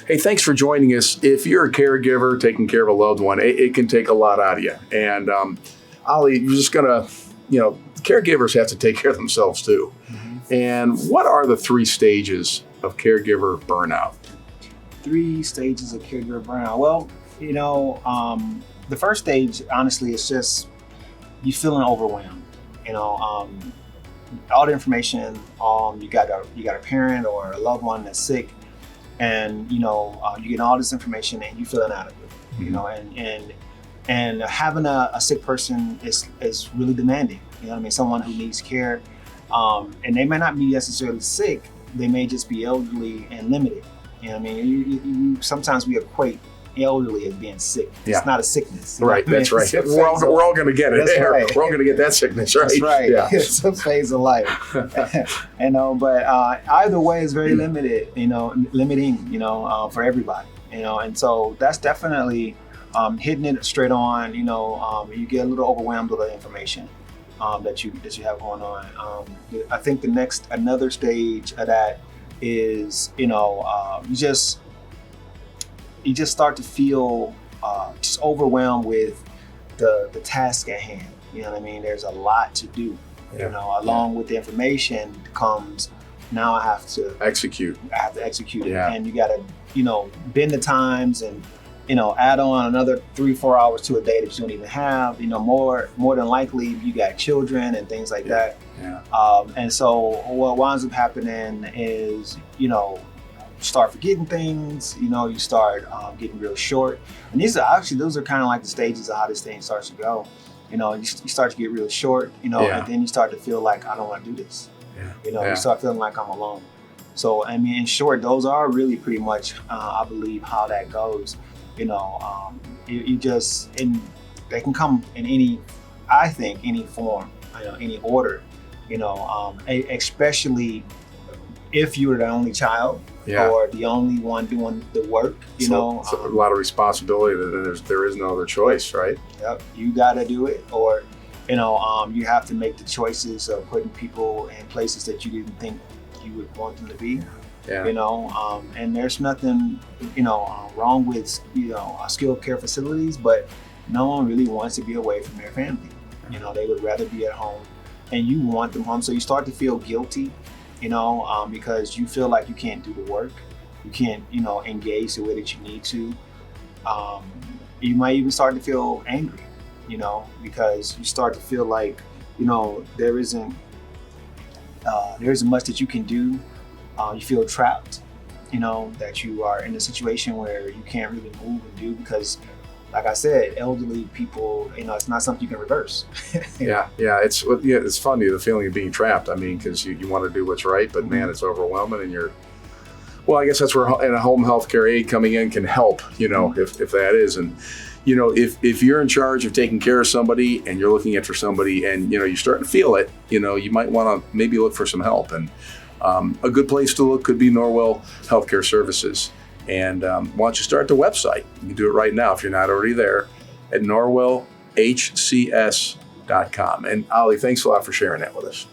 Hey, thanks for joining us. If you're a caregiver taking care of a loved one, it can take a lot out of you. And Ollie, you're just gonna, caregivers have to take care of themselves too. Mm-hmm. And what are the 3 stages of caregiver burnout? 3 stages of caregiver burnout. Well, the first stage, honestly, is just you feeling overwhelmed. All the information. You got a parent or a loved one that's sick, and you get all this information and you feel inadequate. Mm-hmm. And having a sick person is really demanding. Someone who needs care, and they may not be necessarily sick. They may just be elderly and limited. Sometimes we equate elderly as being sick. Yeah. It's not a sickness. Right, that's right. We're all going to get it. That's right. We're all going to get that sickness, right? That's right. Yeah. It's a phase of life. But either way is very limiting, for everybody. And so that's definitely hitting it straight on. You get a little overwhelmed with the information that you have going on. I think another stage of that is you just start to feel just overwhelmed with the task at hand. There's a lot to do. Along with the information comes, now I have to execute it. Yeah. And you got to, bend the times and, add on another 3-4 hours to a day that you don't even have. More than likely you got children and things like that. Yeah. And so what winds up happening is, start forgetting things, you start getting real short. And those are kind of like the stages of how this thing starts to go. You start to get real short, and then you start to feel like, I don't want to do this. Yeah. You start feeling like I'm alone. So, in short, those are really pretty much, I believe, how that goes. You just, and they can come in any form, any order, especially if you're the only child. Yeah. Or the only one doing the work, It's a lot of responsibility. There is no other choice, right? Yep, you got to do it, or you have to make the choices of putting people in places that you didn't think you would want them to be. Yeah. And there's nothing wrong with skilled care facilities, but no one really wants to be away from their family. They would rather be at home, and you want them home, so you start to feel guilty. Because you feel like you can't do the work, you can't, engage the way that you need to. You might even start to feel angry, because you start to feel like, there isn't much that you can do. You feel trapped, that you are in a situation where you can't really move and do because, like I said, elderly people, it's not something you can reverse. Yeah. It's funny, the feeling of being trapped. Because you want to do what's right, but man, it's overwhelming, and I guess that's where a home health care aide coming in can help. If that is, and if you're in charge of taking care of somebody and you're looking for somebody, and you're starting to feel it, you might want to maybe look for some help. And a good place to look could be Norwill Healthcare Services. And why don't you start the website? You can do it right now if you're not already there at norwillhcs.com. And Ollie, thanks a lot for sharing that with us.